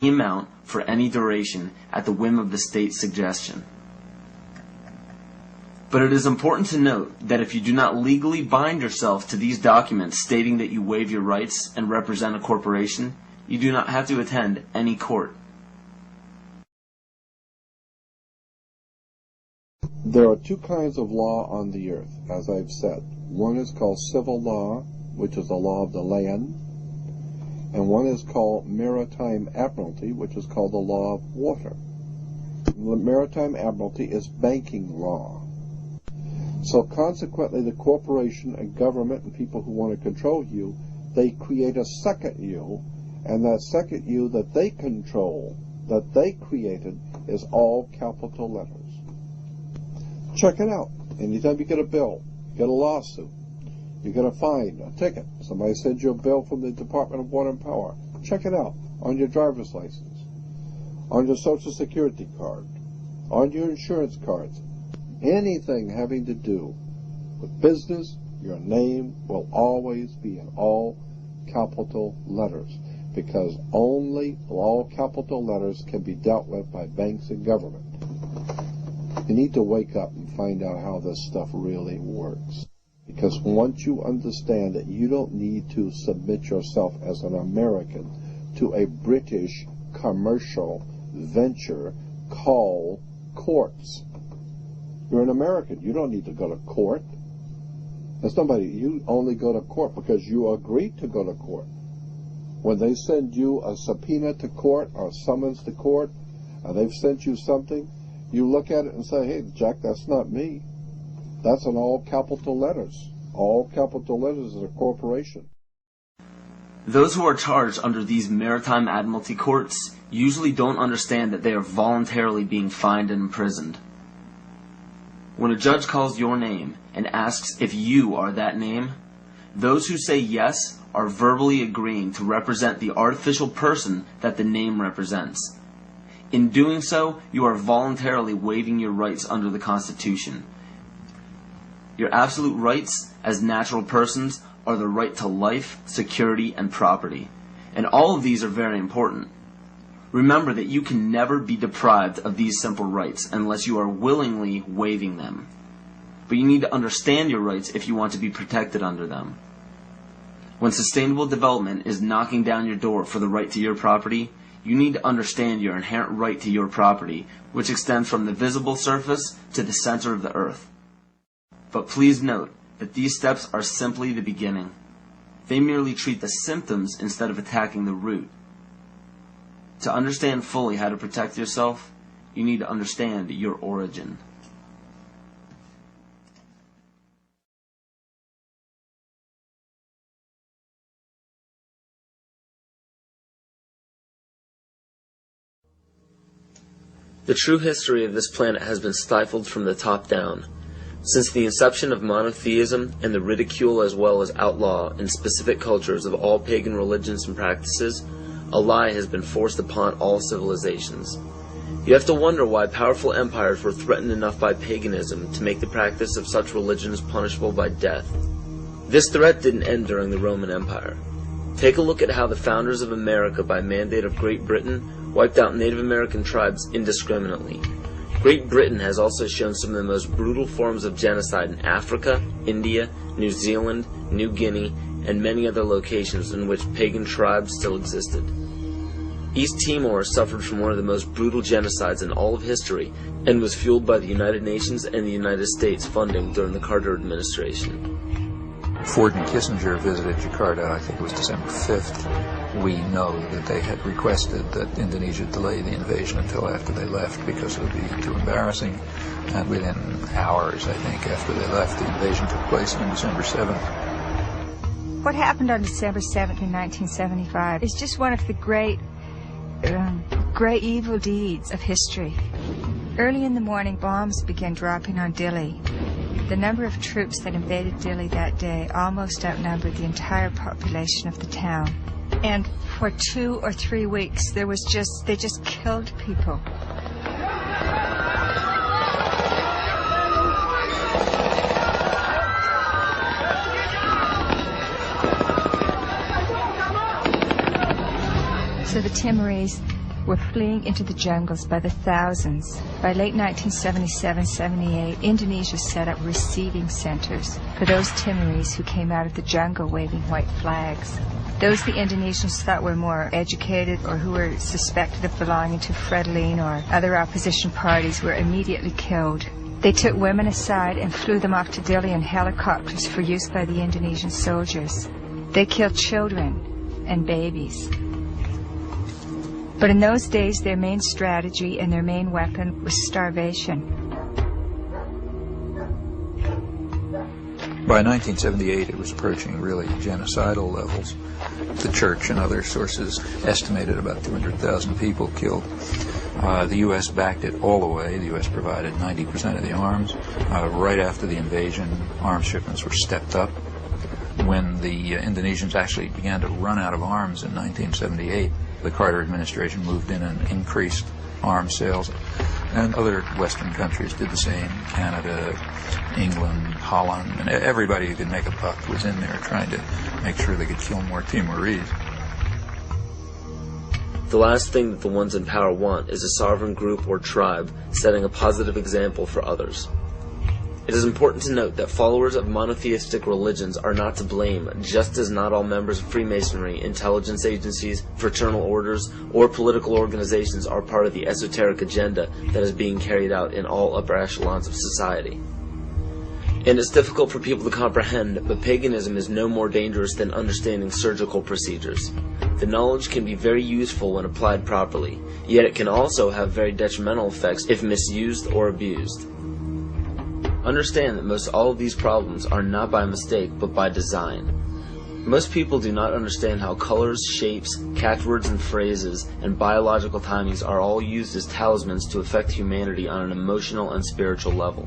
any amount for any duration at the whim of the state's suggestion. But it is important to note that if you do not legally bind yourself to these documents stating that you waive your rights and represent a corporation, you do not have to attend any court. There are two kinds of law on the earth, as I've said. One is called civil law, which is the law of the land, and one is called maritime admiralty, which is called the law of water. The maritime admiralty is banking law. So consequently, the corporation and government and people who want to control you, they create a second you, and that second you that they control, that they created, is all capital letters. Check it out. Anytime you get a bill, get a lawsuit, you get a fine, a ticket, somebody sends you a bill from the Department of Water and Power, check it out on your driver's license, on your Social Security card, on your insurance cards. Anything having to do with business, your name will always be in all capital letters, because only all capital letters can be dealt with by banks and government. You need to wake up and find out how this stuff really works. Because once you understand that you don't need to submit yourself as an American to a British commercial venture called courts. You're an American. You don't need to go to court. You only go to court because you agreed to go to court. When they send you a subpoena to court or a summons to court, and they've sent you something, you look at it and say, hey, Jack, that's not me. That's in all capital letters. All capital letters is a corporation. Those who are charged under these maritime admiralty courts usually don't understand that they are voluntarily being fined and imprisoned. When a judge calls your name and asks if you are that name, those who say yes are verbally agreeing to represent the artificial person that the name represents. In doing so, you are voluntarily waiving your rights under the Constitution. Your absolute rights as natural persons are the right to life, security, and property. And all of these are very important. Remember that you can never be deprived of these simple rights unless you are willingly waiving them. But you need to understand your rights if you want to be protected under them. When sustainable development is knocking down your door for the right to your property, you need to understand your inherent right to your property, which extends from the visible surface to the center of the earth. But please note that these steps are simply the beginning. They merely treat the symptoms instead of attacking the root. To understand fully how to protect yourself, you need to understand your origin. The true history of this planet has been stifled from the top down. Since the inception of monotheism and the ridicule as well as outlaw in specific cultures of all pagan religions and practices, a lie has been forced upon all civilizations. You have to wonder why powerful empires were threatened enough by paganism to make the practice of such religions punishable by death. This threat didn't end during the Roman Empire. Take a look at how the founders of America, by mandate of Great Britain, wiped out Native American tribes indiscriminately. Great Britain has also shown some of the most brutal forms of genocide in Africa, India, New Zealand, New Guinea, and many other locations in which pagan tribes still existed. East Timor suffered from one of the most brutal genocides in all of history and was fueled by the United Nations and the United States funding during the Carter administration. Ford and Kissinger visited Jakarta, I think it was December 5th. We know that they had requested that Indonesia delay the invasion until after they left because it would be too embarrassing. And within hours, I think, after they left, the invasion took place on December 7th. What happened on December 7th in 1975 is just one of the great evil deeds of history. Early in the morning, bombs began dropping on Dili. The number of troops that invaded Dili that day almost outnumbered the entire population of the town. And for 2 or 3 weeks, they just killed people. So the Timorese were fleeing into the jungles by the thousands. By late 1977-78, Indonesia set up receiving centers for those Timorese who came out of the jungle waving white flags. Those the Indonesians thought were more educated or who were suspected of belonging to Frelimo or other opposition parties were immediately killed. They took women aside and flew them off to Dili in helicopters for use by the Indonesian soldiers. They killed children and babies. But in those days, their main strategy and their main weapon was starvation. By 1978, it was approaching really genocidal levels. The church and other sources estimated about 200,000 people killed. The U.S. backed it all the way. The U.S. provided 90% of the arms. Right after the invasion, arms shipments were stepped up. When the Indonesians actually began to run out of arms in 1978, the Carter administration moved in and increased arms sales. And other Western countries did the same. Canada, England, Holland, and everybody who could make a buck was in there trying to make sure they could kill more Timorese. The last thing that the ones in power want is a sovereign group or tribe setting a positive example for others. It is important to note that followers of monotheistic religions are not to blame, just as not all members of Freemasonry, intelligence agencies, fraternal orders, or political organizations are part of the esoteric agenda that is being carried out in all upper echelons of society. And it's difficult for people to comprehend, but paganism is no more dangerous than understanding surgical procedures. The knowledge can be very useful when applied properly, yet it can also have very detrimental effects if misused or abused. Understand that most all of these problems are not by mistake, but by design. Most people do not understand how colors, shapes, catchwords and phrases, and biological timings are all used as talismans to affect humanity on an emotional and spiritual level.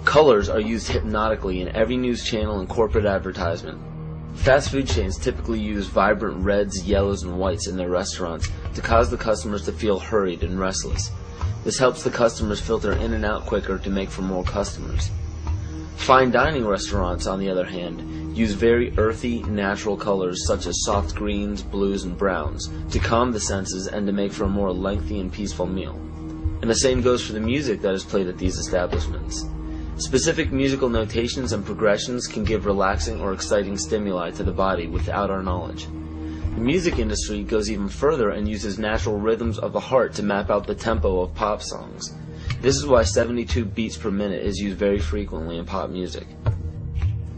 Colors are used hypnotically in every news channel and corporate advertisement. Fast food chains typically use vibrant reds, yellows, and whites in their restaurants to cause the customers to feel hurried and restless. This helps the customers filter in and out quicker to make for more customers. Fine dining restaurants, on the other hand, use very earthy, natural colors such as soft greens, blues, and browns to calm the senses and to make for a more lengthy and peaceful meal. And the same goes for the music that is played at these establishments. Specific musical notations and progressions can give relaxing or exciting stimuli to the body without our knowledge. The music industry goes even further and uses natural rhythms of the heart to map out the tempo of pop songs. This is why 72 beats per minute is used very frequently in pop music.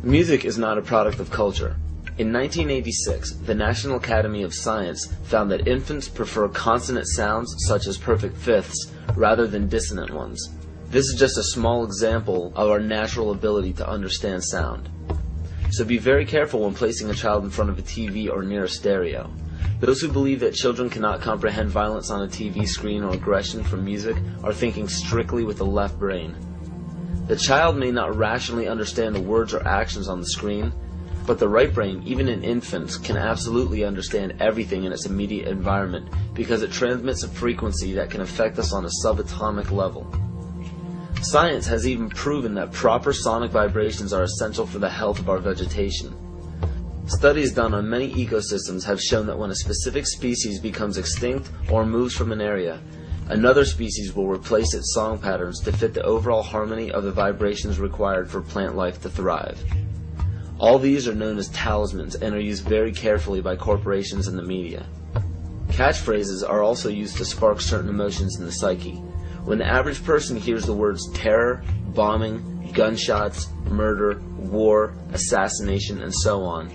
Music is not a product of culture. In 1986, the National Academy of Science found that infants prefer consonant sounds such as perfect fifths rather than dissonant ones. This is just a small example of our natural ability to understand sound. So be very careful when placing a child in front of a TV or near a stereo. Those who believe that children cannot comprehend violence on a TV screen or aggression from music are thinking strictly with the left brain. The child may not rationally understand the words or actions on the screen, but the right brain, even in infants, can absolutely understand everything in its immediate environment because it transmits a frequency that can affect us on a subatomic level. Science has even proven that proper sonic vibrations are essential for the health of our vegetation. Studies done on many ecosystems have shown that when a specific species becomes extinct or moves from an area, another species will replace its song patterns to fit the overall harmony of the vibrations required for plant life to thrive. All these are known as talismans and are used very carefully by corporations and the media. Catchphrases are also used to spark certain emotions in the psyche. When the average person hears the words terror, bombing, gunshots, murder, war, assassination, and so on,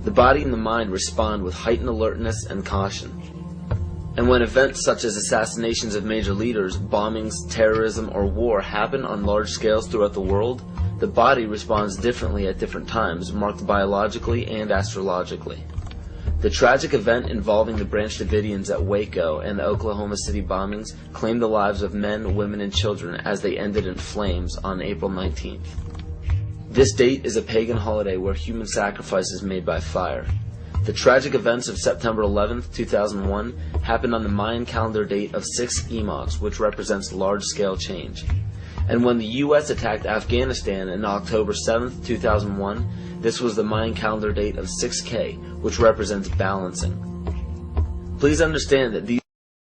the body and the mind respond with heightened alertness and caution. And when events such as assassinations of major leaders, bombings, terrorism, or war happen on large scales throughout the world, the body responds differently at different times, marked biologically and astrologically. The tragic event involving the Branch Davidians at Waco and the Oklahoma City bombings claimed the lives of men, women, and children as they ended in flames on April 19th. This date is a pagan holiday where human sacrifice is made by fire. The tragic events of September 11th, 2001 happened on the Mayan calendar date of 6 epochs, which represents large-scale change. And when the U.S. attacked Afghanistan on October 7th, 2001, this was the Mayan calendar date of 6K, which represents balancing. Please understand that these